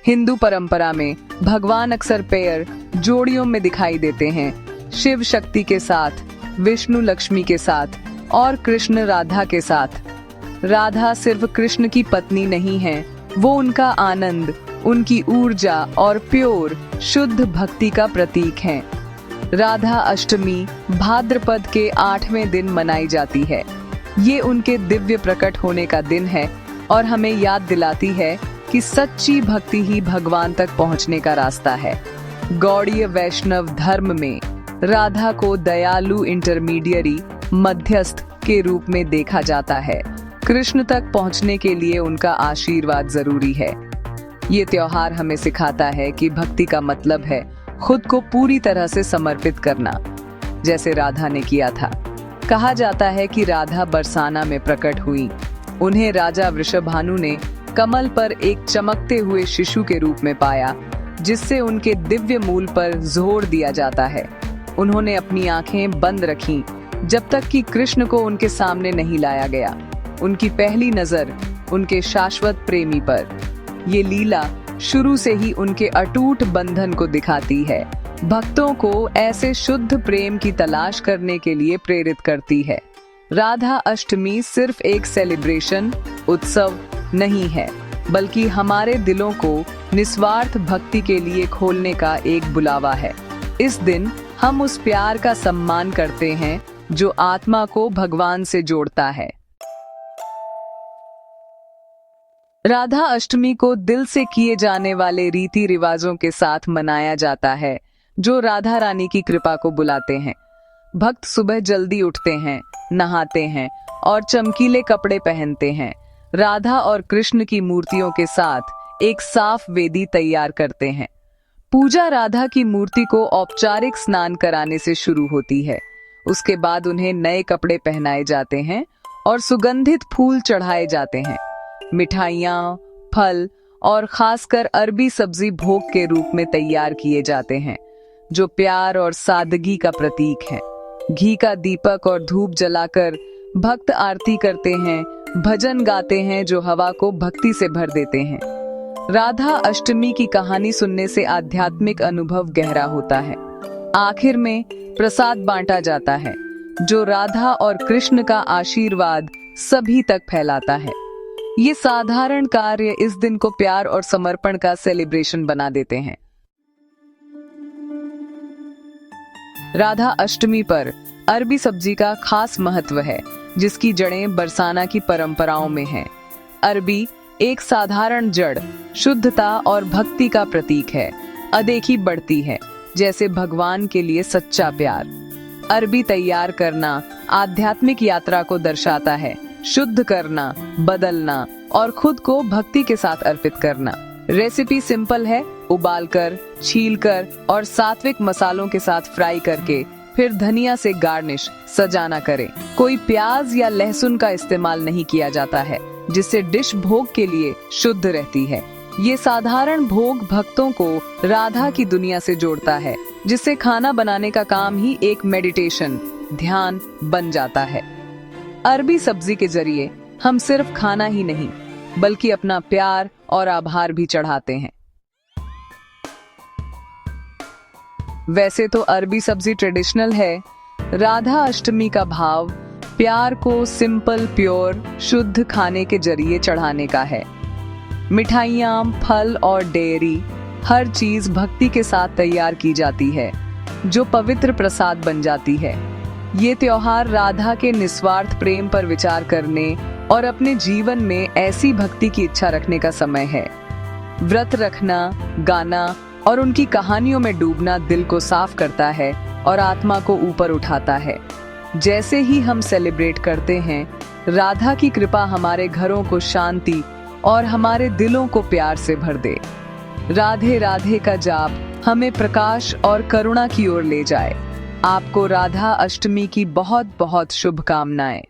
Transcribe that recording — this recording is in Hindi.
हिंदू परंपरा में भगवान अक्सर पेयर जोड़ियों में दिखाई देते हैं, शिव शक्ति के साथ, विष्णु लक्ष्मी के साथ और कृष्ण राधा के साथ। राधा सिर्फ कृष्ण की पत्नी नहीं है, वो उनका आनंद, उनकी ऊर्जा और प्योर शुद्ध भक्ति का प्रतीक हैं। राधा अष्टमी भाद्रपद के 8वें दिन मनाई जाती है। ये उनके दिव्य प्रकट होने का दिन है और हमें याद दिलाती है कि सच्ची भक्ति ही भगवान तक पहुंचने का रास्ता है। गौड़ीय वैष्णव धर्म में राधा को दयालु इंटरमीडियरी मध्यस्थ के रूप में देखा जाता है। कृष्ण तक पहुंचने के लिए उनका आशीर्वाद जरूरी है। ये त्योहार हमें सिखाता है कि भक्ति का मतलब है खुद को पूरी तरह से समर्पित करना, जैसे राधा ने किया था। कहा जाता है कि राधा बरसाना में प्रकट हुई। उन्हें राजा वृषभानु ने कमल पर एक चमकते हुए शिशु के रूप में पाया, जिससे उनके दिव्य मूल पर जोर दिया जाता है। उन्होंने अपनी आंखें बंद रखीं जब तक कि कृष्ण को उनके सामने नहीं लाया गया। उनकी पहली नजर उनके शाश्वत प्रेमी पर। ये लीला शुरू से ही उनके अटूट बंधन को दिखाती है, भक्तों को ऐसे शुद्ध प्रेम की तलाश करने के लिए प्रेरित करती है। राधा अष्टमी सिर्फ एक सेलिब्रेशन, उत्सव नहीं है, बल्कि हमारे दिलों को निस्वार्थ भक्ति के लिए खोलने का एक बुलावा है। इस दिन हम उस प्यार का सम्मान करते हैं जो आत्मा को भगवान से जोड़ता है। राधा अष्टमी को दिल से किए जाने वाले रीति रिवाजों के साथ मनाया जाता है, जो राधा रानी की कृपा को बुलाते हैं। भक्त सुबह जल्दी उठते हैं, नहाते हैं और चमकीले कपड़े पहनते हैं। राधा और कृष्ण की मूर्तियों के साथ एक साफ वेदी तैयार करते हैं। पूजा राधा की मूर्ति को औपचारिक स्नान कराने से शुरू होती है। उसके बाद उन्हें नए कपड़े पहनाए जाते हैं और सुगंधित फूल चढ़ाए जाते हैं। मिठाइयाँ, फल और खासकर अरबी सब्जी भोग के रूप में तैयार किए जाते हैं, जो प्यार और सादगी का प्रतीक है। घी का दीपक और धूप जलाकर भक्त आरती करते हैं, भजन गाते हैं जो हवा को भक्ति से भर देते हैं। राधा अष्टमी की कहानी सुनने से आध्यात्मिक अनुभव गहरा होता है। आखिर में प्रसाद बांटा जाता है, जो राधा और कृष्ण का आशीर्वाद सभी तक फैलाता है। ये साधारण कार्य इस दिन को प्यार और समर्पण का सेलिब्रेशन बना देते हैं। राधा अष्टमी पर अरबी सब्जी का खास महत्व है, जिसकी जड़ें बरसाना की परंपराओं में हैं। अरबी एक साधारण जड़ शुद्धता और भक्ति का प्रतीक है। अदेखी बढ़ती है, जैसे भगवान के लिए सच्चा प्यार। अरबी तैयार करना आध्यात्मिक यात्रा को दर्शाता है। शुद्ध करना, बदलना और खुद को भक्ति के साथ अर्पित करना। रेसिपी सिंपल है, उबालकर, छीलकर और सात्विक मसालों के साथ फ्राई करके फिर धनिया से गार्निश सजाना करें। कोई प्याज या लहसुन का इस्तेमाल नहीं किया जाता है, जिससे डिश भोग के लिए शुद्ध रहती है। ये साधारण भोग भक्तों को राधा की दुनिया से जोड़ता है, जिससे खाना बनाने का काम ही एक मेडिटेशन, ध्यान बन जाता है। अरबी सब्जी के जरिए हम सिर्फ खाना ही नहीं, बल्कि अपना प्यार और आभार भी चढ़ाते हैं। वैसे तो अरबी सब्जी ट्रेडिशनल है, राधा अष्टमी का भाव प्यार को सिंपल, प्योर, शुद्ध खाने के जरिए चढ़ाने का है। मिठाइयाँ, फल और डेयरी, हर चीज भक्ति के साथ तैयार की जाती है, जो पवित्र प्रसाद बन जाती है। ये त्योहार राधा के निस्वार्थ प्रेम पर विचार करने और अपने जीवन में ऐसी भक्ति की इच्छा रखने का समय है। व्रत रखना, गाना और उनकी कहानियों में डूबना दिल को साफ करता है और आत्मा को ऊपर उठाता है। जैसे ही हम सेलिब्रेट करते हैं, राधा की कृपा हमारे घरों को शांति और हमारे दिलों को प्यार से भर दे। राधे राधे का जाप हमें प्रकाश और करुणा की ओर ले जाए। आपको राधा अष्टमी की बहुत बहुत शुभकामनाएं।